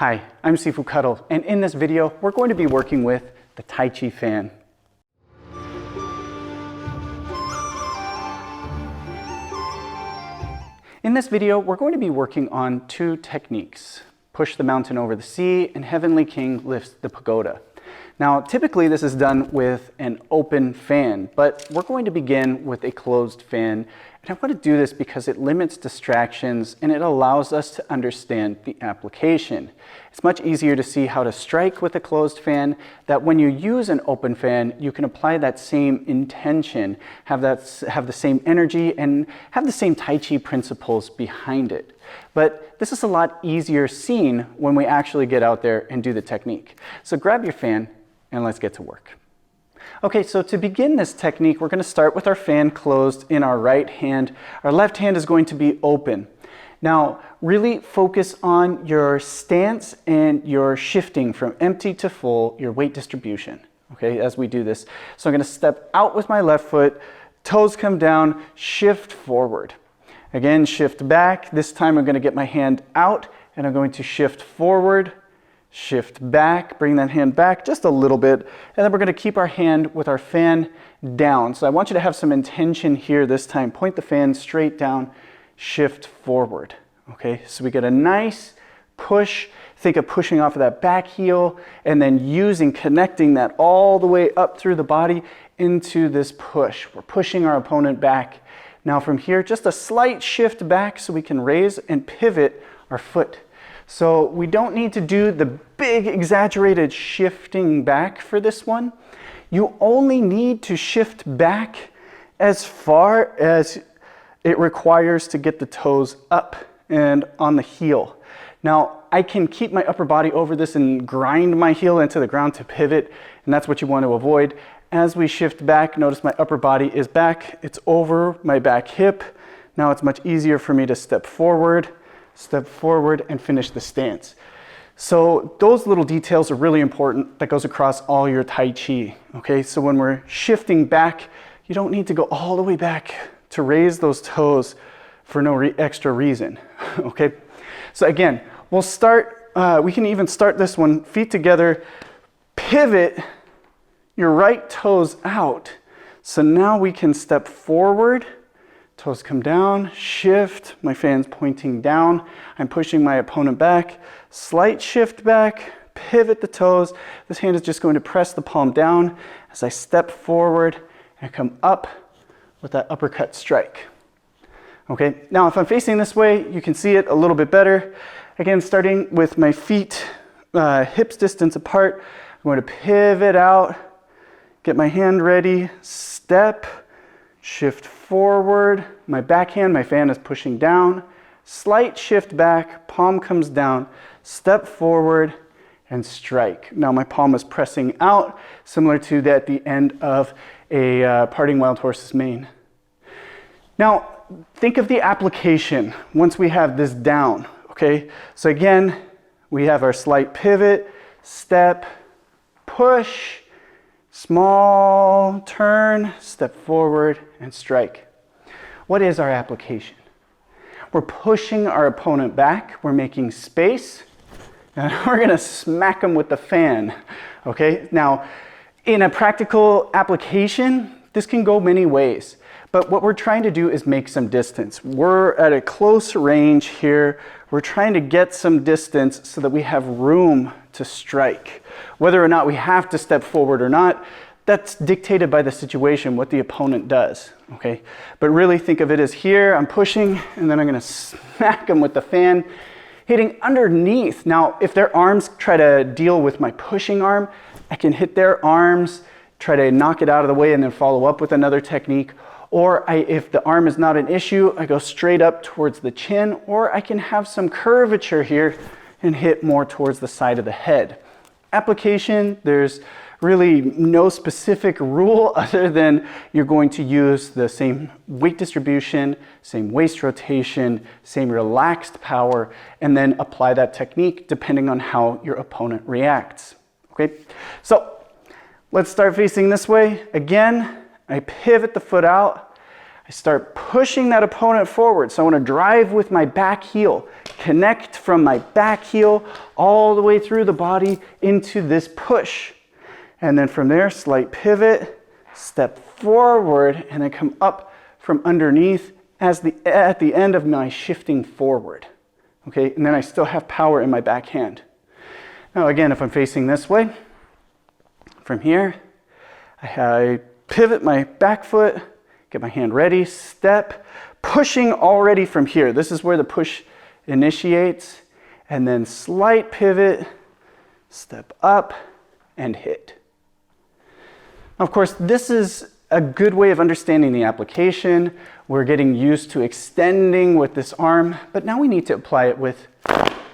Hi, I'm Sifu Kuttel, and in this video, we're going to be working with the Tai Chi Fan. In this video, we're going to be working on two techniques: push the mountain over the sea, and Heavenly King lifts the pagoda. Now, typically this is done with an open fan, but we're going to begin with a closed fan. And I want to do this because it limits distractions and it allows us to understand the application. It's much easier to see how to strike with a closed fan, that when you use an open fan, you can apply that same intention, have the same energy, and have the same Tai Chi principles behind it. But this is a lot easier seen when we actually get out there and do the technique. So grab your fan and let's get to work. Okay, so to begin this technique, we're going to start with our fan closed in our right hand. Our left hand is going to be open. Now, really focus on your stance and your shifting from empty to full, your weight distribution, okay, as we do this. So I'm going to step out with my left foot, toes come down, shift forward. Again, shift back. This time I'm going to get my hand out and I'm going to shift forward, shift back, bring that hand back just a little bit, and then we're going to keep our hand with our fan down. So I want you to have some intention here this time. Point the fan straight down, shift forward. Okay, so we get a nice push. Think of pushing off of that back heel and then connecting that all the way up through the body into this push. We're pushing our opponent back. Now from here, just a slight shift back so we can raise and pivot our foot. So we don't need to do the big exaggerated shifting back for this one. You only need to shift back as far as it requires to get the toes up and on the heel. Now I can keep my upper body over this and grind my heel into the ground to pivot, and that's what you want to avoid. As we shift back, notice my upper body is back, it's over my back hip. Now it's much easier for me to step forward and finish the stance. So those little details are really important. That goes across all your Tai Chi. Okay, so when we're shifting back, you don't need to go all the way back to raise those toes for no extra reason. Okay, so again, we'll start, we can even start this one, feet together, pivot your right toes out. So now we can step forward, toes come down, shift, my fan's pointing down, I'm pushing my opponent back, slight shift back, pivot the toes. This hand is just going to press the palm down as I step forward and come up with that uppercut strike. Okay, now if I'm facing this way, you can see it a little bit better. Again, starting with my feet hips distance apart, I'm going to pivot out, get my hand ready, step, shift forward, my backhand, my fan is pushing down, slight shift back, palm comes down, step forward, and strike. Now my palm is pressing out, similar to that at the end of a parting wild horse's mane. Now, think of the application once we have this down, okay? So again, we have our slight pivot, step, push, small turn, step forward, and strike. What is our application? We're pushing our opponent back, we're making space, and we're gonna smack them with the fan, okay? Now, in a practical application, this can go many ways, but what we're trying to do is make some distance. We're at a close range here. We're trying to get some distance so that we have room to strike. Whether or not we have to step forward or not, that's dictated by the situation, what the opponent does, okay? But really think of it as here, I'm pushing, and then I'm gonna smack them with the fan, hitting underneath. Now, if their arms try to deal with my pushing arm, I can hit their arms, try to knock it out of the way, and then follow up with another technique. Or if the arm is not an issue, I go straight up towards the chin, or I can have some curvature here and hit more towards the side of the head. Application, there's really no specific rule other than you're going to use the same weight distribution, same waist rotation, same relaxed power, and then apply that technique depending on how your opponent reacts. Okay, so let's start facing this way. Again, I pivot the foot out, I start pushing that opponent forward. So I want to drive with my back heel, connect from my back heel all the way through the body into this push. And then from there, slight pivot, step forward, and then come up from underneath at the end of my shifting forward. Okay, and then I still have power in my back hand. Now again, if I'm facing this way, from here, I pivot my back foot, get my hand ready, step, pushing already from here. This is where the push initiates, and then slight pivot, step up, and hit. Of course, this is a good way of understanding the application. We're getting used to extending with this arm, but now we need to apply it with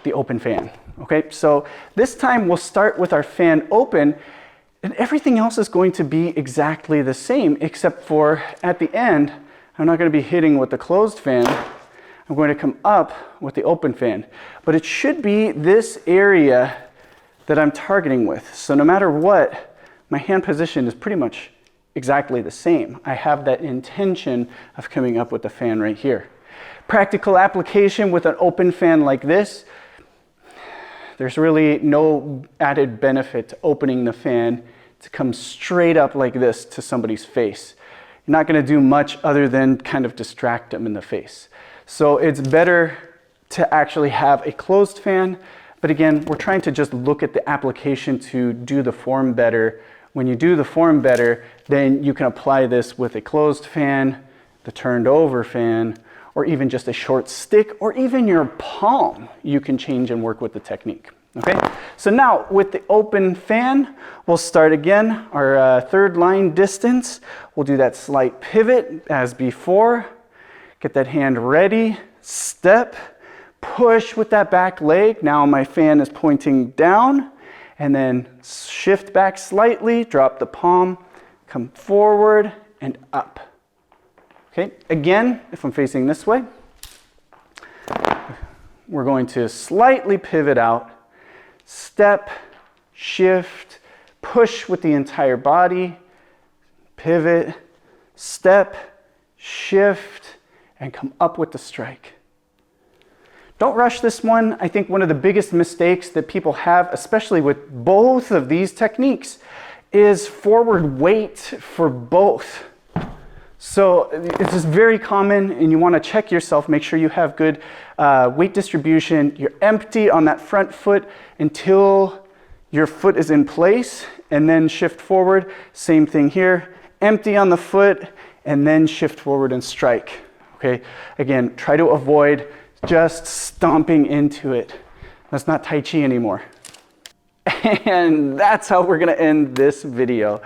the open fan. Okay, so this time we'll start with our fan open, and everything else is going to be exactly the same, except for at the end, I'm not going to be hitting with the closed fan. I'm going to come up with the open fan. But it should be this area that I'm targeting with. So no matter what, my hand position is pretty much exactly the same. I have that intention of coming up with the fan right here. Practical application with an open fan like this, there's really no added benefit to opening the fan to come straight up like this to somebody's face. You're not going to do much other than kind of distract them in the face. So it's better to actually have a closed fan. But again, we're trying to just look at the application to do the form better. When you do the form better, then you can apply this with a closed fan, the turned over fan, or even just a short stick, or even your palm, you can change and work with the technique. Okay, so now with the open fan, we'll start again our third line distance. We'll do that slight pivot as before. Get that hand ready, step, push with that back leg. Now my fan is pointing down, and then shift back slightly, drop the palm, come forward and up. Okay, again, if I'm facing this way, we're going to slightly pivot out, step, shift, push with the entire body, pivot, step, shift, and come up with the strike. Don't rush this one. I think one of the biggest mistakes that people have, especially with both of these techniques, is forward weight for both. So it's just very common, and you want to check yourself, make sure you have good weight distribution. You're empty on that front foot until your foot is in place, and then shift forward. Same thing here, empty on the foot, and then shift forward and strike. Okay, again, try to avoid just stomping into it. That's not Tai Chi anymore. And that's how we're going to end this video.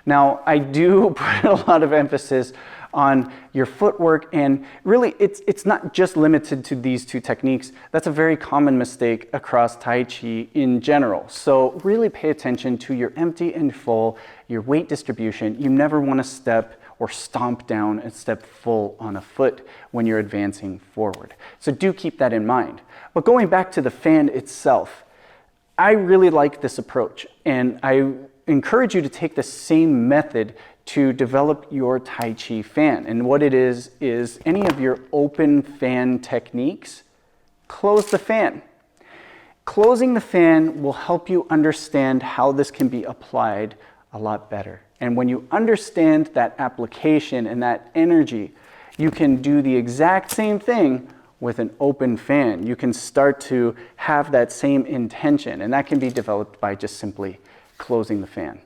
Now, I do put a lot of emphasis on your footwork, and really it's not just limited to these two techniques. That's a very common mistake across Tai Chi in general. So really pay attention to your empty and full, your weight distribution. You never want to step or stomp down and step full on a foot when you're advancing forward. So do keep that in mind. But going back to the fan itself, I really like this approach, and I encourage you to take the same method to develop your Tai Chi fan. And what it is any of your open fan techniques, close the fan. Closing the fan will help you understand how this can be applied a lot better. And when you understand that application and that energy, you can do the exact same thing with an open fan. You can start to have that same intention, and that can be developed by just simply closing the fan.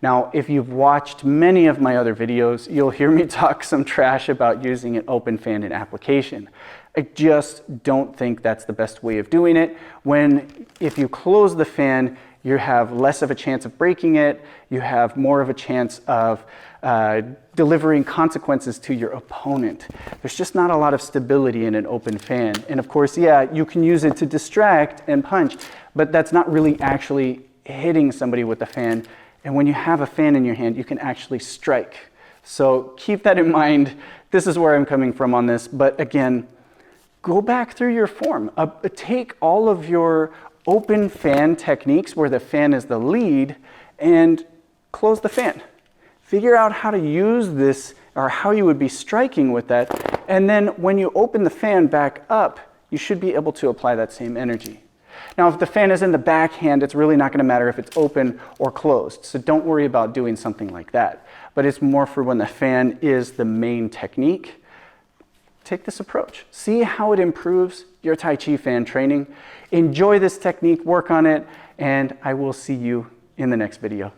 Now, if you've watched many of my other videos, you'll hear me talk some trash about using an open fan in application. I just don't think that's the best way of doing it. If you close the fan, you have less of a chance of breaking it. You have more of a chance of delivering consequences to your opponent. There's just not a lot of stability in an open fan. And of course, yeah, you can use it to distract and punch, but that's not really actually hitting somebody with the fan. And when you have a fan in your hand, you can actually strike. So keep that in mind. This is where I'm coming from on this. But again, go back through your form. Take all of your open fan techniques where the fan is the lead and close the fan. Figure out how to use this or how you would be striking with that. And then when you open the fan back up, you should be able to apply that same energy. Now, if the fan is in the backhand, it's really not going to matter if it's open or closed. So don't worry about doing something like that. But it's more for when the fan is the main technique. Take this approach. See how it improves your Tai Chi fan training. Enjoy this technique, work on it, and I will see you in the next video.